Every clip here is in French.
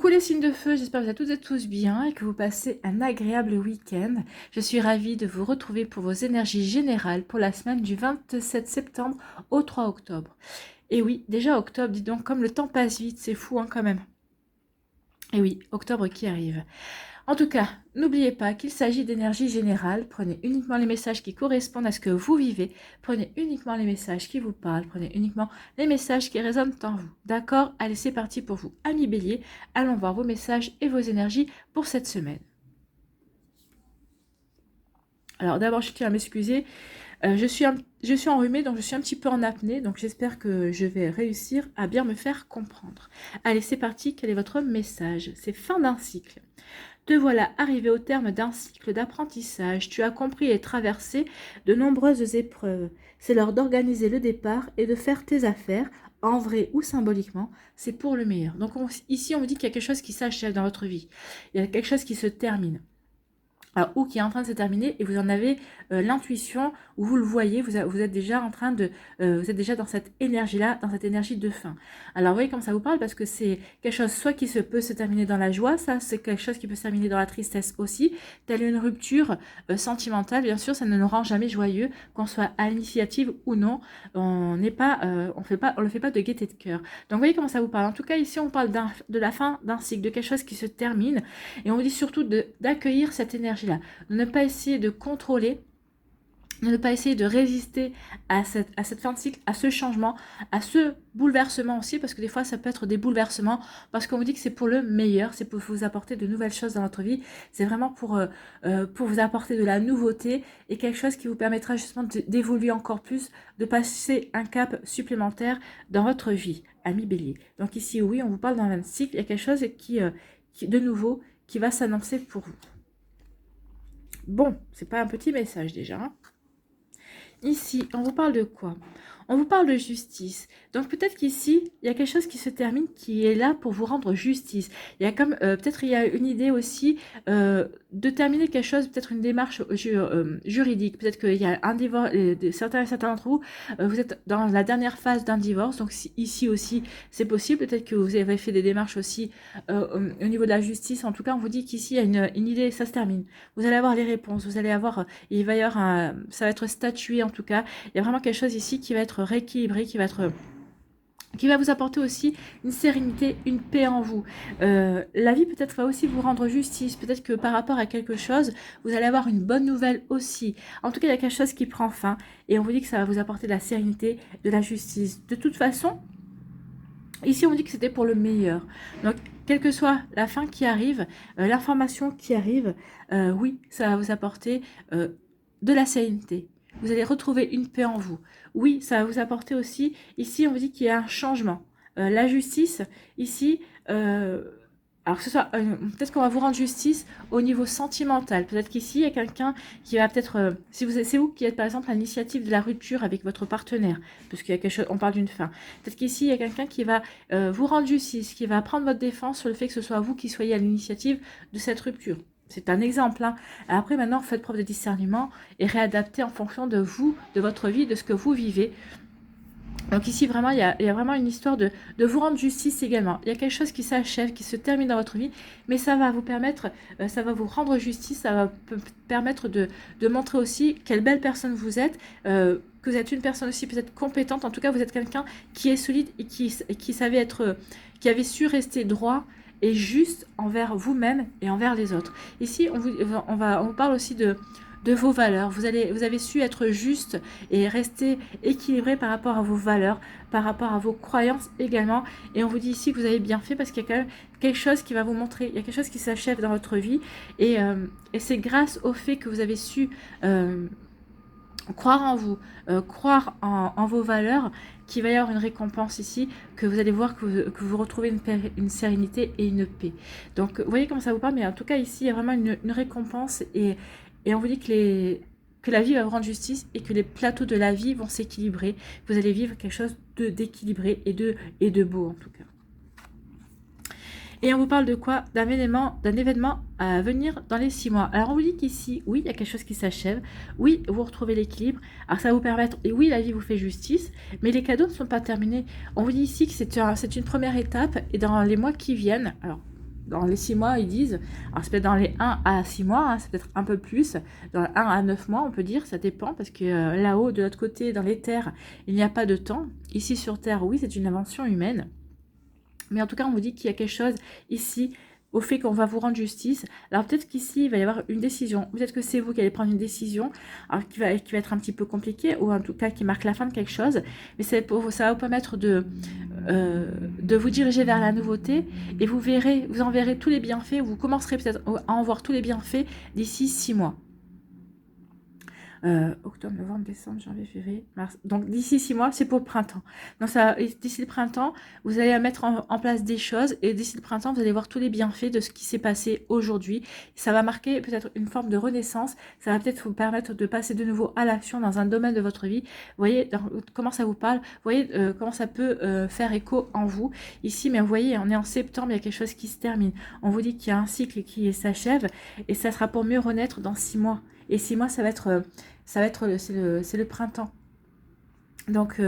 Coucou les signes de feu, j'espère que vous êtes toutes et tous bien et que vous passez un agréable week-end. Je suis ravie de vous retrouver pour vos énergies générales pour la semaine du 27 septembre au 3 octobre. Et oui, déjà octobre, dis donc, comme le temps passe vite, c'est fou hein, quand même. Et oui, octobre qui arrive. En tout cas, n'oubliez pas qu'il s'agit d'énergie générale. Prenez uniquement les messages qui correspondent à ce que vous vivez. Prenez uniquement les messages qui vous parlent. Prenez uniquement les messages qui résonnent en vous. D'accord? Allez, c'est parti pour vous. Amis Bélier, allons voir vos messages et vos énergies pour cette semaine. Alors d'abord, je tiens à m'excuser. Je suis enrhumée, donc je suis un petit peu en apnée. Donc j'espère que je vais réussir à bien me faire comprendre. Allez, c'est parti. Quel est votre message? C'est fin d'un cycle. Te voilà arrivé au terme d'un cycle d'apprentissage. Tu as compris et traversé de nombreuses épreuves. C'est l'heure d'organiser le départ et de faire tes affaires, en vrai ou symboliquement. C'est pour le meilleur. Donc ici, on vous dit qu'il y a quelque chose qui s'achève dans votre vie. Il y a quelque chose qui se termine. Alors, ou qui est en train de se terminer et vous en avez l'intuition ou vous le voyez, vous êtes déjà en train de, vous êtes déjà dans cette énergie-là, dans cette énergie de fin. Alors, vous voyez comme ça vous parle parce que c'est quelque chose soit qui peut se terminer dans la joie, ça c'est quelque chose qui peut se terminer dans la tristesse aussi, telle une rupture sentimentale, bien sûr, ça ne nous rend jamais joyeux, qu'on soit à l'initiative ou non, on n'est pas, on le fait pas de gaieté de cœur. Donc, vous voyez comment ça vous parle. En tout cas, ici, on parle de la fin d'un cycle, de quelque chose qui se termine et on vous dit surtout d'accueillir cette énergie là, de ne pas essayer de contrôler, de ne pas essayer de résister à cette fin de cycle, à ce changement, à ce bouleversement aussi, parce que des fois ça peut être des bouleversements, parce qu'on vous dit que c'est pour le meilleur, c'est pour vous apporter de nouvelles choses dans votre vie, c'est vraiment pour vous apporter de la nouveauté et quelque chose qui vous permettra justement d'évoluer encore plus, de passer un cap supplémentaire dans votre vie, ami Bélier. Donc ici oui, on vous parle d'un cycle, il y a quelque chose qui de nouveau qui va s'annoncer pour vous. Bon, c'est pas un petit message déjà. Hein. Ici, on vous parle de quoi? On vous parle de justice. Donc peut-être qu'ici, il y a quelque chose qui se termine qui est là pour vous rendre justice. Il y a comme, peut-être il y a une idée aussi de terminer quelque chose, peut-être une démarche juridique. Peut-être qu'il y a un divorce, certains d'entre vous, vous êtes dans la dernière phase d'un divorce. Donc ici aussi, c'est possible. Peut-être que vous avez fait des démarches aussi au niveau de la justice. En tout cas, on vous dit qu'ici, il y a une idée, ça se termine. Vous allez avoir les réponses, vous allez avoir, il va y avoir ça va être statué en tout cas. Il y a vraiment quelque chose ici qui va être rééquilibré, qui va vous apporter aussi une sérénité, une paix en vous. La vie peut-être va aussi vous rendre justice. Peut-être que par rapport à quelque chose, vous allez avoir une bonne nouvelle aussi. En tout cas, il y a quelque chose qui prend fin et on vous dit que ça va vous apporter de la sérénité, de la justice. De toute façon, ici on dit que c'était pour le meilleur. Donc, quelle que soit la fin qui arrive, l'information qui arrive, oui, ça va vous apporter de la sérénité. Vous allez retrouver une paix en vous. Oui, ça va vous apporter aussi, ici on vous dit qu'il y a un changement. La justice, ici, alors que ce soit, peut-être qu'on va vous rendre justice au niveau sentimental. Peut-être qu'ici, il y a quelqu'un qui va peut-être, c'est vous qui êtes par exemple à l'initiative de la rupture avec votre partenaire, parce qu'il y a quelque chose, on parle d'une fin. Peut-être qu'ici, il y a quelqu'un qui va vous rendre justice, qui va prendre votre défense sur le fait que ce soit vous qui soyez à l'initiative de cette rupture. C'est un exemple. Hein. Après, maintenant, faites preuve de discernement et réadaptez en fonction de vous, de votre vie, de ce que vous vivez. Donc ici, vraiment, il y a vraiment une histoire de vous rendre justice également. Il y a quelque chose qui s'achève, qui se termine dans votre vie, mais ça va vous permettre, ça va vous rendre justice, ça va permettre de montrer aussi quelle belle personne vous êtes, que vous êtes une personne aussi peut-être compétente. En tout cas, vous êtes quelqu'un qui est solide et qui savait être, qui avait su rester droit et juste envers vous-même et envers les autres. Ici, on vous parle aussi de vos valeurs. Vous avez su être juste et rester équilibré par rapport à vos valeurs, par rapport à vos croyances également. Et on vous dit ici que vous avez bien fait parce qu'il y a quand même quelque chose qui va vous montrer, il y a quelque chose qui s'achève dans votre vie. Et c'est grâce au fait que vous avez su croire en vous, croire en vos valeurs, qu'il va y avoir une récompense ici, que vous allez voir que vous retrouvez une sérénité et une paix. Donc, vous voyez comment ça vous parle, mais en tout cas, ici, il y a vraiment une récompense et on vous dit que la vie va vous rendre justice et que les plateaux de la vie vont s'équilibrer. Vous allez vivre quelque chose d'équilibré et de beau, en tout cas. Et on vous parle de quoi? D'un événement à venir dans les 6 mois. Alors on vous dit qu'ici, oui, il y a quelque chose qui s'achève. Oui, vous retrouvez l'équilibre. Alors ça va vous permettre, et oui, la vie vous fait justice, mais les cadeaux ne sont pas terminés. On vous dit ici que c'est une première étape, et dans les mois qui viennent, alors dans les 6 mois, ils disent, alors c'est peut-être dans les 1 à 6 mois, hein, c'est peut-être un peu plus, dans les 1 à 9 mois, on peut dire, ça dépend, parce que là-haut, de l'autre côté, dans les terres, il n'y a pas de temps. Ici, sur Terre, oui, c'est une invention humaine. Mais en tout cas, on vous dit qu'il y a quelque chose ici, au fait qu'on va vous rendre justice. Alors peut-être qu'ici, il va y avoir une décision. Peut-être que c'est vous qui allez prendre une décision, alors qui va être un petit peu compliquée, ou en tout cas qui marque la fin de quelque chose. Mais ça va vous permettre de vous diriger vers la nouveauté, et vous en verrez tous les bienfaits. Vous commencerez peut-être à en voir tous les bienfaits d'ici 6 mois. Octobre, novembre, décembre, janvier, février, mars. Donc d'ici 6 mois, c'est pour le printemps. Donc d'ici le printemps, vous allez mettre en place des choses, et d'ici le printemps, vous allez voir tous les bienfaits de ce qui s'est passé aujourd'hui. Ça va marquer peut-être une forme de renaissance. Ça va peut-être vous permettre de passer de nouveau à l'action dans un domaine de votre vie. Vous voyez comment ça vous parle. Vous voyez comment ça peut faire écho en vous. Ici, mais vous voyez, on est en septembre, il y a quelque chose qui se termine. On vous dit qu'il y a un cycle qui s'achève, et ça sera pour mieux renaître dans 6 mois. Et 6 mois, c'est le printemps. Donc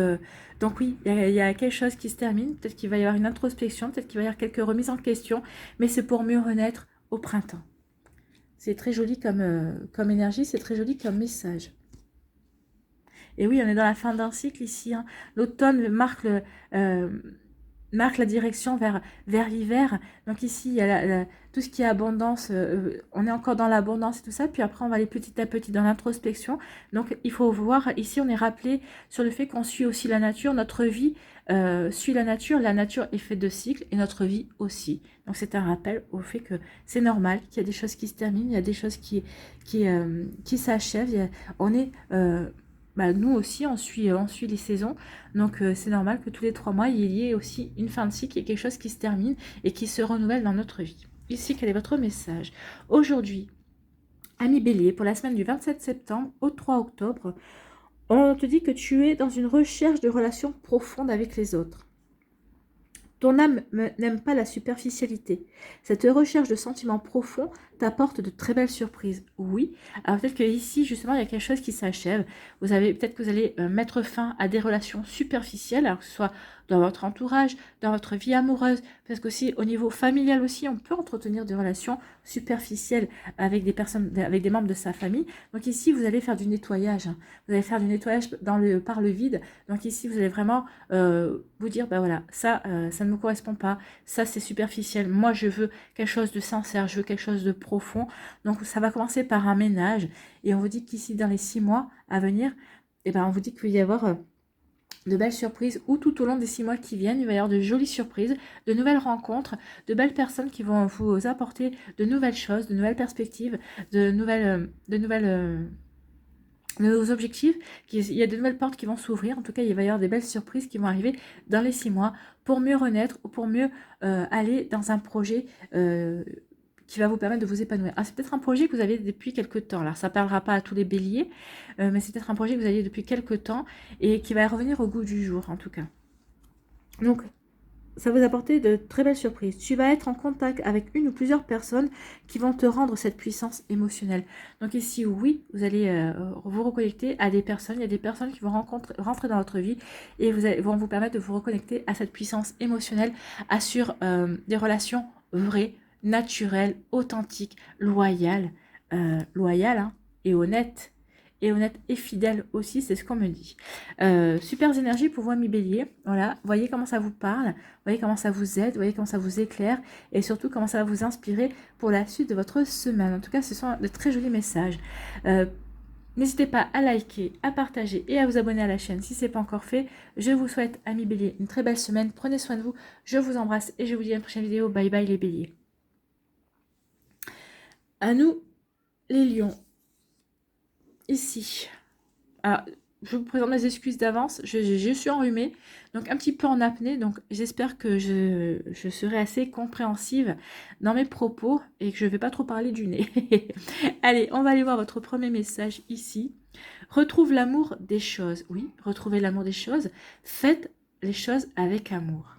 oui, il y a quelque chose qui se termine. Peut-être qu'il va y avoir une introspection, peut-être qu'il va y avoir quelques remises en question, mais c'est pour mieux renaître au printemps. C'est très joli comme énergie, c'est très joli comme message. Et oui, on est dans la fin d'un cycle ici. Hein. L'automne marque la direction vers l'hiver. Donc ici, il y a tout ce qui est abondance. On est encore dans l'abondance et tout ça. Puis après, on va aller petit à petit dans l'introspection. Donc, il faut voir, ici, on est rappelé sur le fait qu'on suit aussi la nature. Notre vie suit la nature. La nature est faite de cycles, et notre vie aussi. Donc, c'est un rappel au fait que c'est normal, qu'il y a des choses qui se terminent, il y a des choses qui s'achèvent. On est... nous aussi, on suit les saisons. Donc, c'est normal que tous les 3 mois, il y ait aussi une fin de cycle et quelque chose qui se termine et qui se renouvelle dans notre vie. Ici, quel est votre message? Aujourd'hui, ami Bélier, pour la semaine du 27 septembre au 3 octobre, on te dit que tu es dans une recherche de relations profondes avec les autres. Ton âme n'aime pas la superficialité. Cette recherche de sentiments profonds t'apporte de très belles surprises. Oui, alors peut-être qu'ici, justement, il y a quelque chose qui s'achève. Peut-être que vous allez mettre fin à des relations superficielles, alors que ce soit dans votre entourage, dans votre vie amoureuse, parce qu'aussi au niveau familial aussi, on peut entretenir des relations superficielles avec des personnes, avec des membres de sa famille. Donc ici, vous allez faire du nettoyage. Hein. Vous allez faire du nettoyage par le vide. Donc ici, vous allez vraiment vous dire, voilà, ça ne me correspond pas, ça c'est superficiel. Moi, je veux quelque chose de sincère, je veux quelque chose de profond. Donc ça va commencer par un ménage, et on vous dit qu'ici, dans les 6 mois à venir, on vous dit qu'il va y avoir de belles surprises, ou tout au long des 6 mois qui viennent, il va y avoir de jolies surprises, de nouvelles rencontres, de belles personnes qui vont vous apporter de nouvelles choses, de nouvelles perspectives, de nos objectifs. Il y a de nouvelles portes qui vont s'ouvrir. En tout cas, il va y avoir des belles surprises qui vont arriver dans les 6 mois pour mieux renaître, ou pour mieux aller dans un projet qui va vous permettre de vous épanouir. Ah, c'est peut-être un projet que vous avez depuis quelques temps. Alors, ça ne parlera pas à tous les béliers, mais c'est peut-être un projet que vous aviez depuis quelques temps et qui va revenir au goût du jour, en tout cas. Donc, ça va vous apporter de très belles surprises. Tu vas être en contact avec une ou plusieurs personnes qui vont te rendre cette puissance émotionnelle. Donc ici, oui, vous allez vous reconnecter à des personnes. Il y a des personnes qui vont rentrer dans votre vie et vont vous permettre de vous reconnecter à cette puissance émotionnelle, assure des relations vraies, naturelles, authentiques, loyales, hein, et honnêtes. Et honnête et fidèle aussi, c'est ce qu'on me dit. Super énergie pour vous, amis bélier. Voilà, voyez comment ça vous parle, voyez comment ça vous aide, voyez comment ça vous éclaire, et surtout comment ça va vous inspirer pour la suite de votre semaine. En tout cas, ce sont de très jolis messages. N'hésitez pas à liker, à partager et à vous abonner à la chaîne si ce n'est pas encore fait. Je vous souhaite, amis bélier, une très belle semaine. Prenez soin de vous, je vous embrasse et je vous dis à une prochaine vidéo. Bye bye les béliers. À nous, les lions. Ici. Alors, je vous présente mes excuses d'avance. Je suis enrhumée, donc un petit peu en apnée. Donc, j'espère que je serai assez compréhensive dans mes propos et que je ne vais pas trop parler du nez. Allez, on va aller voir votre premier message ici. Retrouve l'amour des choses. Oui, retrouvez l'amour des choses. Faites les choses avec amour.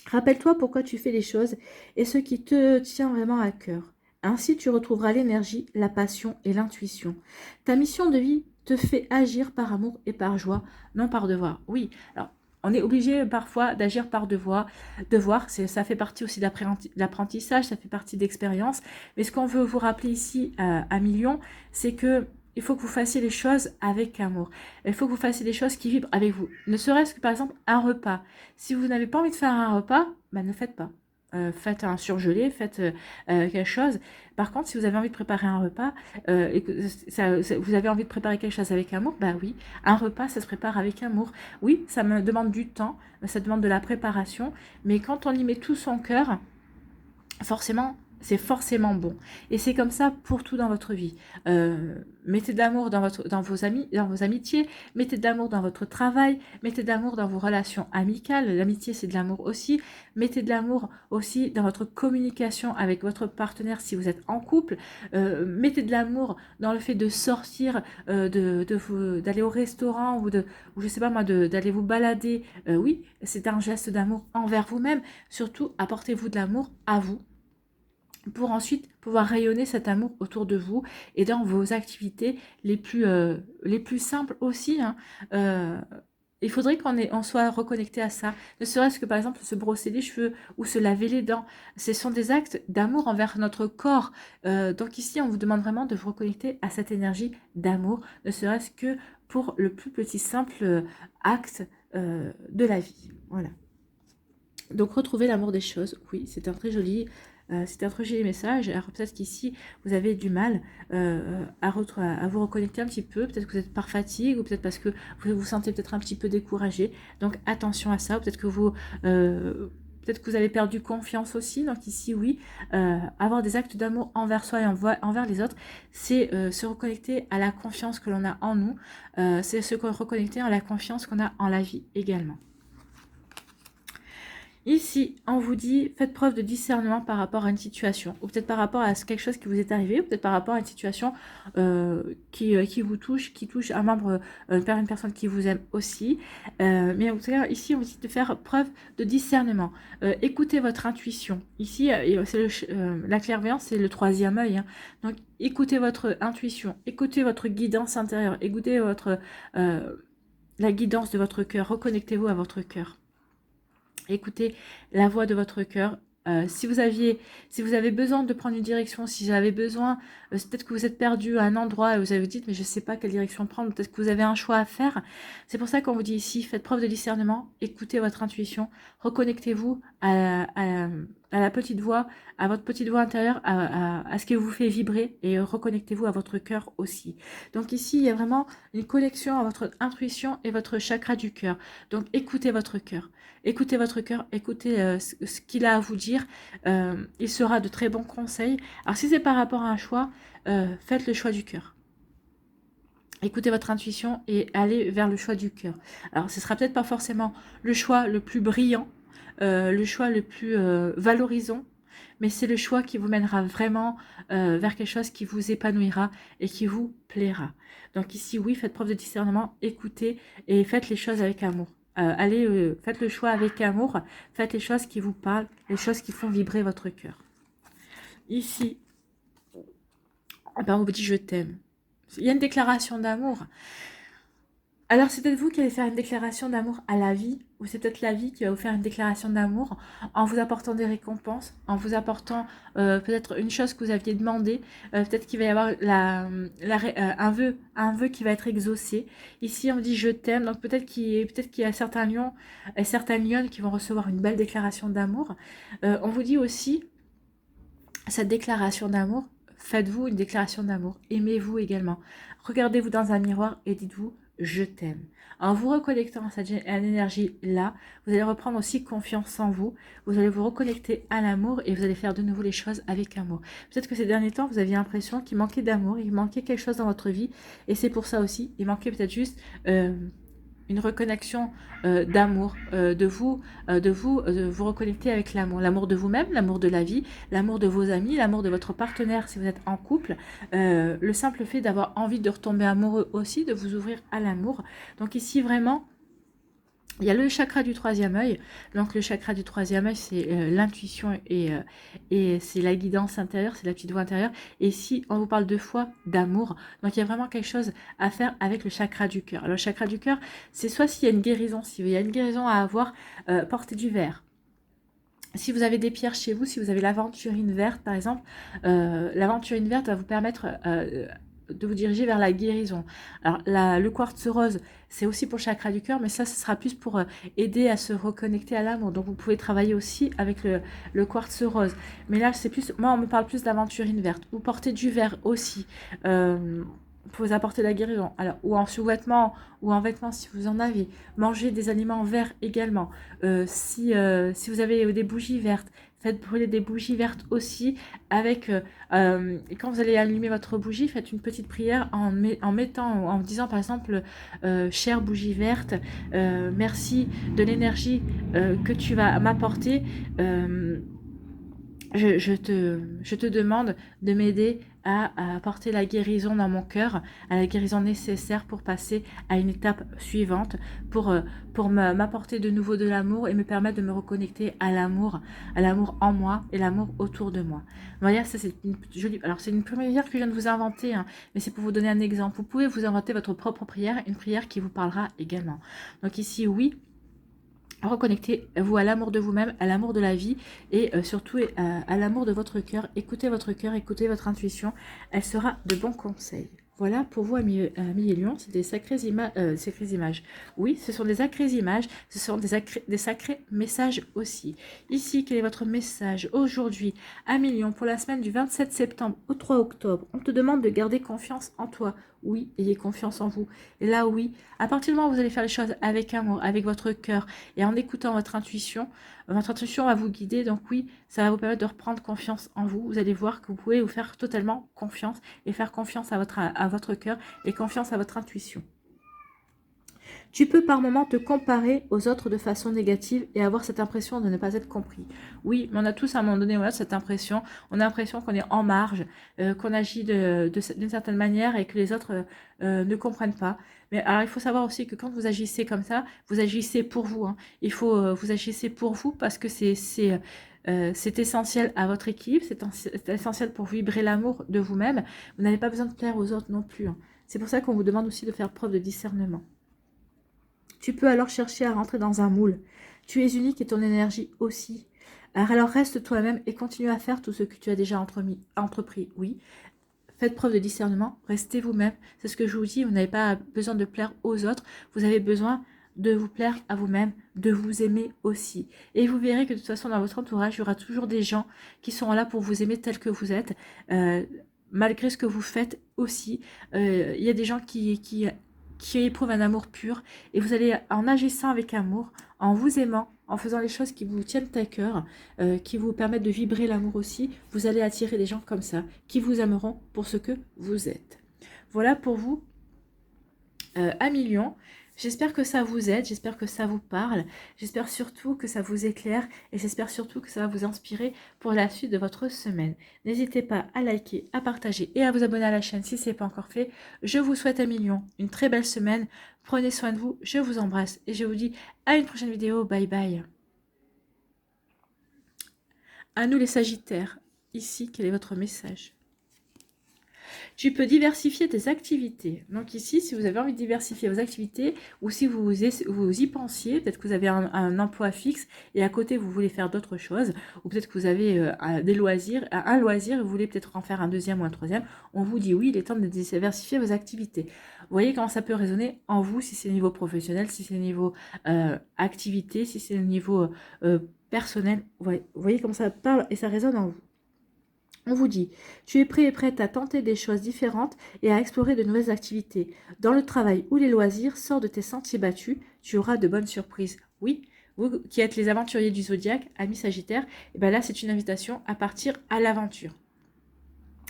Rappelle-toi pourquoi tu fais les choses et ce qui te tient vraiment à cœur. Ainsi, tu retrouveras l'énergie, la passion et l'intuition. Ta mission de vie te fait agir par amour et par joie, non par devoir. Oui, alors, on est obligé parfois d'agir par devoir. Ça fait partie aussi de l'apprentissage, ça fait partie d'expérience. Mais ce qu'on veut vous rappeler ici à Million, c'est que il faut que vous fassiez les choses avec amour. Il faut que vous fassiez des choses qui vibrent avec vous. Ne serait-ce que par exemple un repas. Si vous n'avez pas envie de faire un repas, ne faites pas. Faites un surgelé, faites quelque chose. Par contre, si vous avez envie de préparer un repas et que vous avez envie de préparer quelque chose avec amour, oui, un repas, ça se prépare avec amour. Oui, ça me demande du temps, ça demande de la préparation, mais quand on y met tout son cœur, forcément, c'est forcément bon. Et c'est comme ça pour tout dans votre vie. Mettez de l'amour dans vos amis, dans vos amitiés, mettez de l'amour dans votre travail, mettez de l'amour dans vos relations amicales. L'amitié, c'est de l'amour aussi. Mettez de l'amour aussi dans votre communication avec votre partenaire si vous êtes en couple. Mettez de l'amour dans le fait de sortir, d'aller au restaurant ou je sais pas moi, d'aller vous balader. Oui, c'est un geste d'amour envers vous-même. Surtout, apportez-vous de l'amour à vous, pour ensuite pouvoir rayonner cet amour autour de vous et dans vos activités les plus simples aussi. Il faudrait qu'on soit reconnecté à ça. Ne serait-ce que par exemple se brosser les cheveux ou se laver les dents. Ce sont des actes d'amour envers notre corps. Donc ici, on vous demande vraiment de vous reconnecter à cette énergie d'amour, ne serait-ce que pour le plus petit simple acte de la vie. Voilà. Donc retrouver l'amour des choses. Oui, c'est un très joli... c'est un très joli message. Alors peut-être qu'ici, vous avez du mal à vous reconnecter un petit peu. Peut-être que vous êtes par fatigue ou peut-être parce que vous vous sentez peut-être un petit peu découragé. Donc attention à ça. Peut-être que vous avez perdu confiance aussi. Donc ici, oui, avoir des actes d'amour envers soi et envers les autres, c'est se reconnecter à la confiance que l'on a en nous. C'est se reconnecter à la confiance qu'on a en la vie également. Ici, on vous dit, faites preuve de discernement par rapport à une situation, ou peut-être par rapport à quelque chose qui vous est arrivé, ou peut-être par rapport à une situation qui vous touche, qui touche un membre, une personne qui vous aime aussi. Mais en tout cas, ici, on vous dit de faire preuve de discernement. Écoutez votre intuition. Ici, la clairvoyance, c'est le troisième œil. Donc, écoutez votre intuition, écoutez votre guidance intérieure, écoutez la guidance de votre cœur, reconnectez-vous à votre cœur. Écoutez la voix de votre cœur. Si vous avez besoin de prendre une direction, si vous avez besoin, peut-être que vous êtes perdu à un endroit et vous avez dit mais je ne sais pas quelle direction prendre, peut-être que vous avez un choix à faire. C'est pour ça qu'on vous dit ici, faites preuve de discernement, écoutez votre intuition, reconnectez-vous à la petite voix, à votre petite voix intérieure, à ce qui vous fait vibrer et reconnectez-vous à votre cœur aussi. Donc ici, il y a vraiment une connexion à votre intuition et votre chakra du cœur. Donc écoutez votre cœur. Écoutez votre cœur, écoutez ce qu'il a à vous dire. Il sera de très bons conseils. Alors si c'est par rapport à un choix, faites le choix du cœur. Écoutez votre intuition et allez vers le choix du cœur. Alors ce sera peut-être pas forcément le choix le plus brillant, le choix le plus valorisant, mais c'est le choix qui vous mènera vraiment vers quelque chose qui vous épanouira et qui vous plaira. Donc ici, oui, faites preuve de discernement, écoutez et faites les choses avec amour. Faites le choix avec amour, faites les choses qui vous parlent, les choses qui font vibrer votre cœur. Ici, on vous dit je t'aime. Il y a une déclaration d'amour. Alors c'est peut-être vous qui allez faire une déclaration d'amour à la vie, ou c'est peut-être la vie qui va vous faire une déclaration d'amour en vous apportant des récompenses, en vous apportant peut-être une chose que vous aviez demandé, peut-être qu'il va y avoir un vœu qui va être exaucé. Ici on dit je t'aime, donc peut-être qu'il y a certains lions et certaines lionnes qui vont recevoir une belle déclaration d'amour. On vous dit aussi, cette déclaration d'amour, faites-vous une déclaration d'amour, aimez-vous également. Regardez-vous dans un miroir et dites-vous je t'aime. En vous reconnectant à cette énergie-là, vous allez reprendre aussi confiance en vous, vous allez vous reconnecter à l'amour et vous allez faire de nouveau les choses avec amour. Peut-être que ces derniers temps, vous aviez l'impression qu'il manquait d'amour, il manquait quelque chose dans votre vie et c'est pour ça aussi, il manquait peut-être juste une reconnexion d'amour, de vous reconnecter avec l'amour. L'amour de vous-même, l'amour de la vie, l'amour de vos amis, l'amour de votre partenaire si vous êtes en couple. Le simple fait d'avoir envie de retomber amoureux aussi, de vous ouvrir à l'amour. Donc ici vraiment, Il y a le chakra du troisième œil. Donc le chakra du troisième œil, c'est l'intuition et c'est la guidance intérieure, c'est la petite voix intérieure. Et si on vous parle deux fois d'amour, donc il y a vraiment quelque chose à faire avec le chakra du cœur. Alors le chakra du cœur, c'est soit s'il y a une guérison, s'il y a une guérison à avoir, portée du vert. Si vous avez des pierres chez vous, si vous avez l'aventurine verte par exemple, l'aventurine verte va vous permettre de vous diriger vers la guérison. Alors le quartz rose, c'est aussi pour le chakra du cœur, mais ça, ce sera plus pour aider à se reconnecter à l'amour. Donc vous pouvez travailler aussi avec le quartz rose. Mais là, c'est plus, moi on me parle plus d'aventurine verte. Vous portez du vert aussi. Pour vous apporter la guérison. Alors, ou en sous-vêtements, ou en vêtements si vous en avez. Mangez des aliments verts également. Si vous avez des bougies vertes, faites brûler des bougies vertes aussi. Avec, et quand vous allez allumer votre bougie, faites une petite prière en mettant, en disant par exemple, chère bougie verte, merci de l'énergie que tu vas m'apporter. Je te demande de m'aider à apporter la guérison dans mon cœur, à la guérison nécessaire pour passer à une étape suivante, pour m'apporter de nouveau de l'amour et me permettre de me reconnecter à l'amour en moi et l'amour autour de moi. Voilà, ça c'est une jolie. Alors c'est une prière que je viens de vous inventer, hein, mais c'est pour vous donner un exemple. Vous pouvez vous inventer votre propre prière, une prière qui vous parlera également. Donc ici, oui. Reconnectez-vous à l'amour de vous-même, à l'amour de la vie et surtout à l'amour de votre cœur. Écoutez votre cœur, écoutez votre intuition. Elle sera de bons conseils. Voilà pour vous, amis et lions, c'est des sacrées images. Oui, ce sont des sacrées images, ce sont des sacrés messages aussi. Ici, quel est votre message aujourd'hui, amis lions, pour la semaine du 27 septembre au 3 octobre? On te demande de garder confiance en toi. Oui, ayez confiance en vous. Et là, oui, à partir du moment où vous allez faire les choses avec amour, avec votre cœur et en écoutant votre intuition va vous guider. Donc oui, ça va vous permettre de reprendre confiance en vous. Vous allez voir que vous pouvez vous faire totalement confiance et faire confiance à votre cœur et confiance à votre intuition. Tu peux par moments te comparer aux autres de façon négative et avoir cette impression de ne pas être compris. Oui, mais on a tous à un moment donné cette impression. On a l'impression qu'on est en marge, qu'on agit d'une certaine manière et que les autres ne comprennent pas. Mais alors, il faut savoir aussi que quand vous agissez comme ça, vous agissez pour vous. Hein. Il faut vous agissez pour vous parce que c'est essentiel à votre équipe, c'est essentiel pour vibrer l'amour de vous-même. Vous n'avez pas besoin de plaire aux autres non plus. Hein. C'est pour ça qu'on vous demande aussi de faire preuve de discernement. Tu peux alors chercher à rentrer dans un moule. Tu es unique et ton énergie aussi. Alors reste toi-même et continue à faire tout ce que tu as déjà entrepris. Oui, faites preuve de discernement, restez vous-même. C'est ce que je vous dis, vous n'avez pas besoin de plaire aux autres. Vous avez besoin de vous plaire à vous-même, de vous aimer aussi. Et vous verrez que de toute façon, dans votre entourage, il y aura toujours des gens qui seront là pour vous aimer tel que vous êtes, malgré ce que vous faites aussi. Il y a des gens qui éprouvent un amour pur et vous allez, en agissant avec amour, en vous aimant, en faisant les choses qui vous tiennent à cœur, qui vous permettent de vibrer l'amour aussi, vous allez attirer des gens comme ça, qui vous aimeront pour ce que vous êtes. Voilà pour vous, amis lions. J'espère que ça vous aide, j'espère que ça vous parle, j'espère surtout que ça vous éclaire et j'espère surtout que ça va vous inspirer pour la suite de votre semaine. N'hésitez pas à liker, à partager et à vous abonner à la chaîne si ce n'est pas encore fait. Je vous souhaite, amis lions, une très belle semaine. Prenez soin de vous, je vous embrasse et je vous dis à une prochaine vidéo. Bye bye. À nous les Sagittaires, ici, quel est votre message ? Tu peux diversifier tes activités. Donc ici, si vous avez envie de diversifier vos activités ou si vous y pensiez, peut-être que vous avez un emploi fixe et à côté, vous voulez faire d'autres choses ou peut-être que vous avez des loisirs, un loisir et vous voulez peut-être en faire un deuxième ou un troisième, on vous dit oui, il est temps de diversifier vos activités. Vous voyez comment ça peut résonner en vous si c'est le niveau professionnel, si c'est le niveau activité, si c'est le niveau personnel. Vous voyez comment ça parle et ça résonne en vous. On vous dit, tu es prêt et prête à tenter des choses différentes et à explorer de nouvelles activités. Dans le travail ou les loisirs, sors de tes sentiers battus, tu auras de bonnes surprises. Oui, vous qui êtes les aventuriers du zodiaque, amis Sagittaires, et bien là c'est une invitation à partir à l'aventure.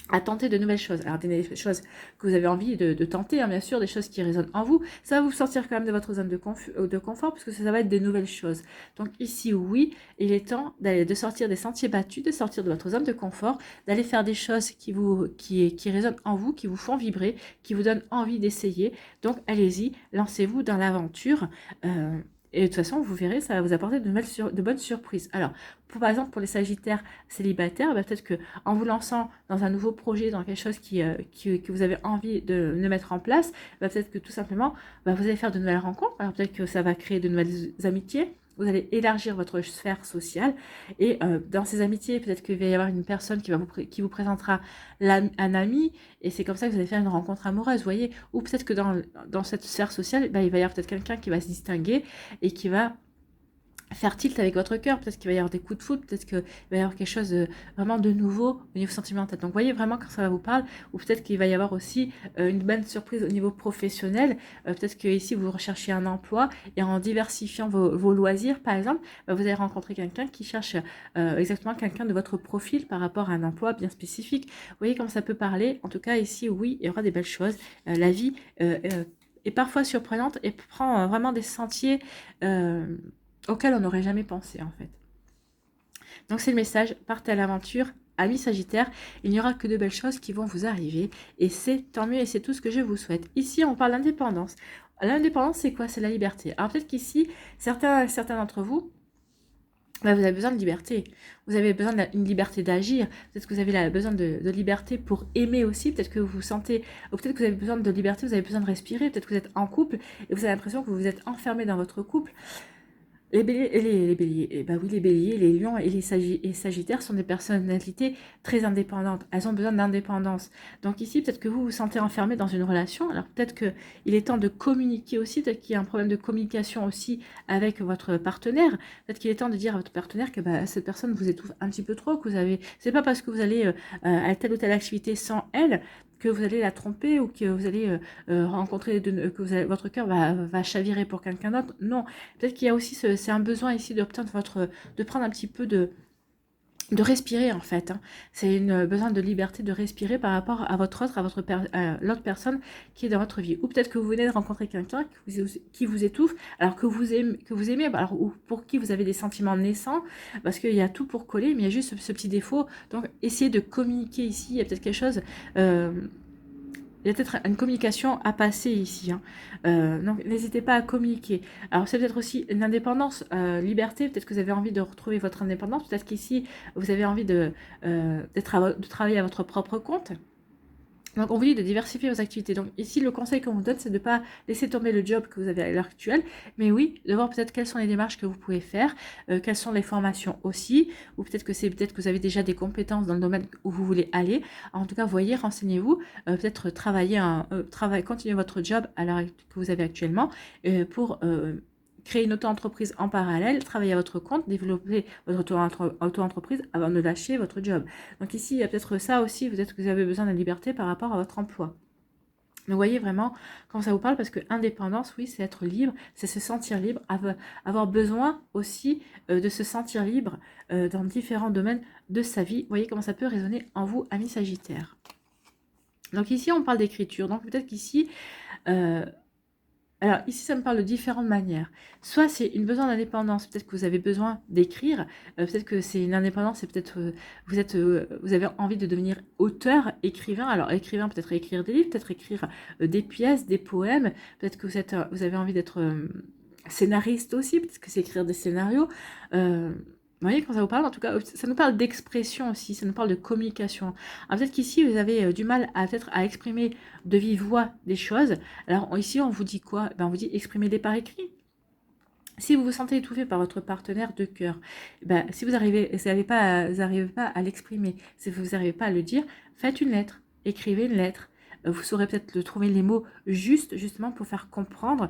À tenter de nouvelles choses. Alors, des choses que vous avez envie de tenter, hein, bien sûr, des choses qui résonnent en vous. Ça va vous sortir quand même de votre zone de confort, parce que ça va être des nouvelles choses. Donc ici, oui, il est temps de sortir des sentiers battus, de sortir de votre zone de confort, d'aller faire des choses qui résonnent en vous, qui vous font vibrer, qui vous donnent envie d'essayer. Donc allez-y, lancez-vous dans l'aventure. Et de toute façon, vous verrez, ça va vous apporter de bonnes surprises. Alors, par exemple, pour les Sagittaires célibataires, bah, peut-être que en vous lançant dans un nouveau projet, dans quelque chose que vous avez envie de mettre en place, bah, peut-être que tout simplement, bah, vous allez faire de nouvelles rencontres. Alors, peut-être que ça va créer de nouvelles amitiés. Vous allez élargir votre sphère sociale et dans ces amitiés, peut-être qu'il va y avoir une personne qui vous présentera un ami et c'est comme ça que vous allez faire une rencontre amoureuse, vous voyez. Ou peut-être que dans cette sphère sociale, bah, il va y avoir peut-être quelqu'un qui va se distinguer et qui va faire tilt avec votre cœur, peut-être qu'il va y avoir des coups de foot, peut-être qu'il va y avoir quelque chose vraiment de nouveau au niveau sentimental. Donc voyez vraiment quand ça va vous parler, ou peut-être qu'il va y avoir aussi une bonne surprise au niveau professionnel, peut-être que ici vous recherchez un emploi et en diversifiant vos loisirs par exemple, vous allez rencontrer quelqu'un qui cherche exactement quelqu'un de votre profil par rapport à un emploi bien spécifique. Vous voyez comme ça peut parler, en tout cas ici oui, il y aura des belles choses, la vie est parfois surprenante et prend vraiment des sentiers auquel on n'aurait jamais pensé en fait. Donc c'est le message, partez à l'aventure, amis Sagittaire, il n'y aura que de belles choses qui vont vous arriver et c'est tant mieux et c'est tout ce que je vous souhaite. Ici on parle d'indépendance. L'indépendance c'est quoi? C'est la liberté. Alors peut-être qu'ici, certains d'entre vous, bah, vous avez besoin de liberté, vous avez besoin d'une liberté d'agir, peut-être que vous avez besoin de liberté pour aimer aussi, peut-être que vous vous sentez, ou peut-être que vous avez besoin de liberté, vous avez besoin de respirer, peut-être que vous êtes en couple et vous avez l'impression que vous vous êtes enfermé dans votre couple. Les béliers, les béliers, bah oui, les béliers, les lions et les sagittaires sont des personnalités très indépendantes. Elles ont besoin d'indépendance. Donc ici, peut-être que vous vous sentez enfermé dans une relation. Alors peut-être qu'il est temps de communiquer aussi. Peut-être qu'il y a un problème de communication aussi avec votre partenaire. Peut-être qu'il est temps de dire à votre partenaire que bah, cette personne vous étouffe un petit peu trop, que vous avez. C'est pas parce que vous allez à telle ou telle activité sans elle que vous allez la tromper ou que vous allez rencontrer, votre cœur va chavirer pour quelqu'un d'autre. Non, peut-être qu'il y a aussi c'est un besoin ici de prendre un petit peu de respirer en fait. Hein. C'est un besoin de liberté de respirer par rapport à l'autre personne qui est dans votre vie. Ou peut-être que vous venez de rencontrer quelqu'un qui vous étouffe, alors que vous aimez, alors, ou pour qui vous avez des sentiments naissants, parce qu'il y a tout pour coller, mais il y a juste ce petit défaut. Donc essayez de communiquer ici, il y a peut-être quelque chose... il y a peut-être une communication à passer ici. Hein. Donc, n'hésitez pas à communiquer. Alors, c'est peut-être aussi une indépendance, liberté. Peut-être que vous avez envie de retrouver votre indépendance. Peut-être qu'ici, vous avez envie de travailler à votre propre compte. Donc, on vous dit de diversifier vos activités. Donc, ici, le conseil qu'on vous donne, c'est de ne pas laisser tomber le job que vous avez à l'heure actuelle, mais oui, de voir peut-être quelles sont les démarches que vous pouvez faire, quelles sont les formations aussi, ou peut-être que vous avez déjà des compétences dans le domaine où vous voulez aller. En tout cas, voyez, renseignez-vous, peut-être continuer votre job à l'heure que vous avez actuellement pour créer une auto-entreprise en parallèle, travailler à votre compte, développer votre auto-entreprise avant de lâcher votre job. Donc ici, il y a peut-être ça aussi, peut-être que vous avez besoin de liberté par rapport à votre emploi. Donc vous voyez vraiment quand ça vous parle, parce que indépendance, oui, c'est être libre, c'est se sentir libre, avoir besoin aussi de se sentir libre dans différents domaines de sa vie. Vous voyez comment ça peut résonner en vous, amis Sagittaires. Donc ici, on parle d'écriture. Donc peut-être qu'ici... alors ici, ça me parle de différentes manières. Soit c'est une besoin d'indépendance, peut-être que vous avez besoin d'écrire, peut-être que c'est une indépendance, et peut-être vous avez envie de devenir auteur, écrivain. Alors écrivain, peut-être écrire des livres, peut-être écrire des pièces, des poèmes, peut-être que vous avez envie d'être scénariste aussi, peut-être que c'est écrire des scénarios. Vous voyez, quand ça vous parle, en tout cas, ça nous parle d'expression aussi, ça nous parle de communication. Alors peut-être qu'ici, vous avez du mal à exprimer de vive voix des choses. Alors ici, on vous dit quoi? On vous dit exprimez-les par écrit. Si vous vous sentez étouffé par votre partenaire de cœur, si vous n'arrivez pas à l'exprimer, si vous n'arrivez pas à le dire, faites une lettre, écrivez une lettre. Vous saurez peut-être trouver les mots justement pour faire comprendre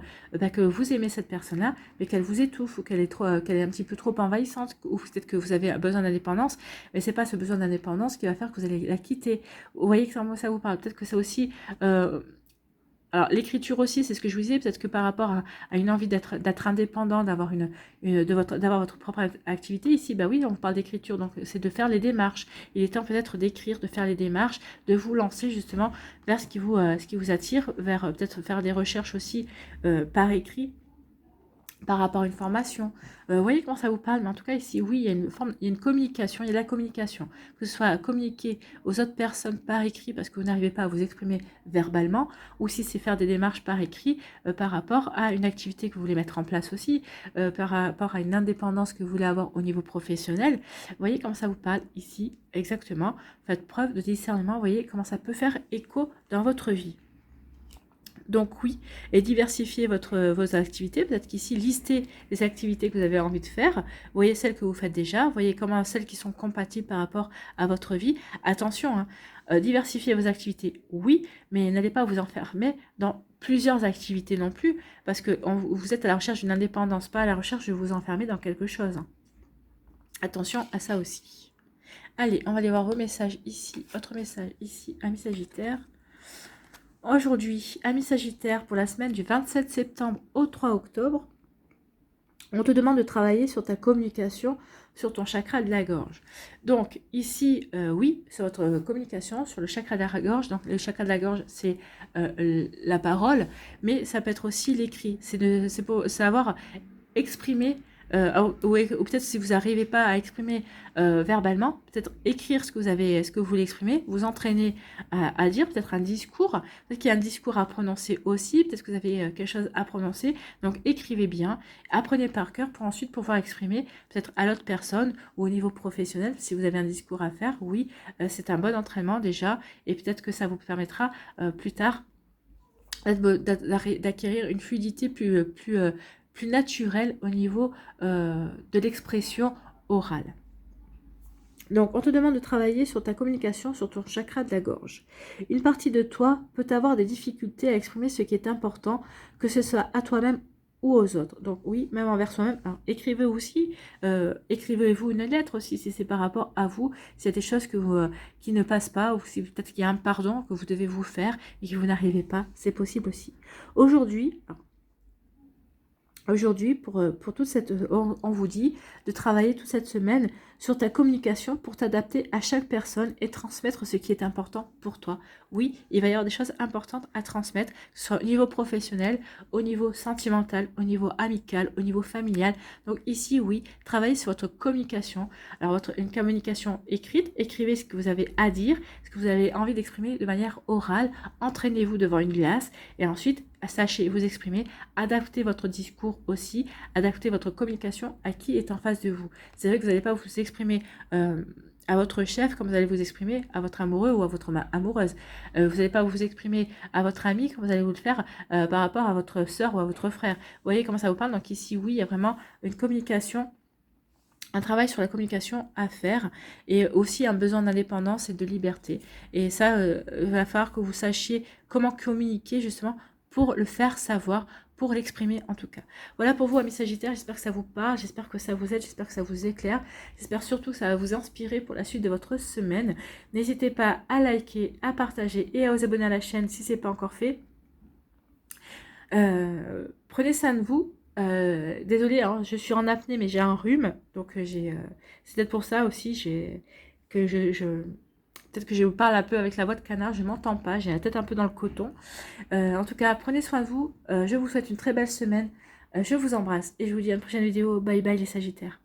que vous aimez cette personne-là, mais qu'elle vous étouffe ou qu'elle est un petit peu trop envahissante, ou peut-être que vous avez besoin d'indépendance, mais c'est pas ce besoin d'indépendance qui va faire que vous allez la quitter. Vous voyez que ça vous parle. Peut-être que c'est aussi... alors l'écriture aussi, c'est ce que je vous disais, peut-être que par rapport à une envie d'être indépendant, d'avoir votre propre activité, ici, oui, on parle d'écriture, donc c'est de faire les démarches. Il est temps peut-être d'écrire, de faire les démarches, de vous lancer justement vers ce qui vous attire, vers peut-être faire des recherches aussi par écrit. par rapport à une formation. Vous voyez comment ça vous parle, mais en tout cas ici, oui, il y a il y a une communication, il y a de la communication, que ce soit communiquer aux autres personnes par écrit parce que vous n'arrivez pas à vous exprimer verbalement, ou si c'est faire des démarches par écrit par rapport à une activité que vous voulez mettre en place aussi, par rapport à une indépendance que vous voulez avoir au niveau professionnel. Vous voyez comment ça vous parle ici, exactement. Faites preuve de discernement, vous voyez comment ça peut faire écho dans votre vie. Donc oui, et diversifier vos activités. Peut-être qu'ici, listez les activités que vous avez envie de faire. Voyez celles que vous faites déjà. Voyez comment celles qui sont compatibles par rapport à votre vie. Attention, hein, diversifier vos activités, oui, mais n'allez pas vous enfermer dans plusieurs activités non plus, parce que vous êtes à la recherche d'une indépendance, pas à la recherche de vous enfermer dans quelque chose. Hein. Attention à ça aussi. Allez, on va aller voir vos messages ici. Votre message ici, ami Sagittaire. Aujourd'hui, ami Sagittaire, pour la semaine du 27 septembre au 3 octobre, on te demande de travailler sur ta communication, sur ton chakra de la gorge. Donc ici, oui, sur votre communication, sur le chakra de la gorge. Donc le chakra de la gorge, c'est la parole, mais ça peut être aussi l'écrit. C'est pour savoir exprimer, ou peut-être si vous n'arrivez pas à exprimer verbalement, peut-être écrire ce que vous voulez exprimer, vous entraîner à dire, peut-être un discours, peut-être qu'il y a un discours à prononcer aussi, peut-être que vous avez quelque chose à prononcer, donc écrivez bien, apprenez par cœur pour ensuite pouvoir exprimer peut-être à l'autre personne ou au niveau professionnel, si vous avez un discours à faire, oui, c'est un bon entraînement déjà, et peut-être que ça vous permettra plus tard d'acquérir une fluidité plus naturelle au niveau de l'expression orale. Donc, on te demande de travailler sur ta communication, sur ton chakra de la gorge. Une partie de toi peut avoir des difficultés à exprimer ce qui est important, que ce soit à toi-même ou aux autres. Donc oui, même envers soi-même. Écrivez aussi, écrivez-vous une lettre aussi, si c'est par rapport à vous, s'il y a des choses qui ne passent pas, ou si peut-être qu'il y a un pardon que vous devez vous faire et que vous n'arrivez pas, c'est possible aussi. Aujourd'hui, pour toute cette, on vous dit de travailler toute cette semaine sur ta communication pour t'adapter à chaque personne et transmettre ce qui est important pour toi. Oui, il va y avoir des choses importantes à transmettre, que ce soit au niveau professionnel, au niveau sentimental, au niveau amical, au niveau familial. Donc ici, oui, travaillez sur votre communication. Alors, une communication écrite, écrivez ce que vous avez à dire, ce que vous avez envie d'exprimer de manière orale. Entraînez-vous devant une glace et ensuite, sachez vous exprimer, adaptez votre discours aussi, adaptez votre communication à qui est en face de vous. C'est vrai que vous n'allez pas vous exprimer à votre chef comme vous allez vous exprimer à votre amoureux ou à votre amoureuse. Vous n'allez pas vous exprimer à votre ami comme vous allez vous le faire par rapport à votre soeur ou à votre frère. Vous voyez comment ça vous parle? Donc ici, oui, il y a vraiment une communication, un travail sur la communication à faire et aussi un besoin d'indépendance et de liberté. Et ça, il va falloir que vous sachiez comment communiquer justement pour le faire savoir, pour l'exprimer en tout cas. Voilà pour vous, amis Sagittaires, j'espère que ça vous parle, j'espère que ça vous aide, j'espère que ça vous éclaire, j'espère surtout que ça va vous inspirer pour la suite de votre semaine. N'hésitez pas à liker, à partager et à vous abonner à la chaîne si ce n'est pas encore fait. Prenez soin de vous. Désolée, hein, je suis en apnée, mais j'ai un rhume, donc c'est peut-être pour ça aussi peut-être que je vous parle un peu avec la voix de canard, je m'entends pas, j'ai la tête un peu dans le coton. En tout cas, prenez soin de vous. Je vous souhaite une très belle semaine. Je vous embrasse et je vous dis à une prochaine vidéo. Bye bye les Sagittaires.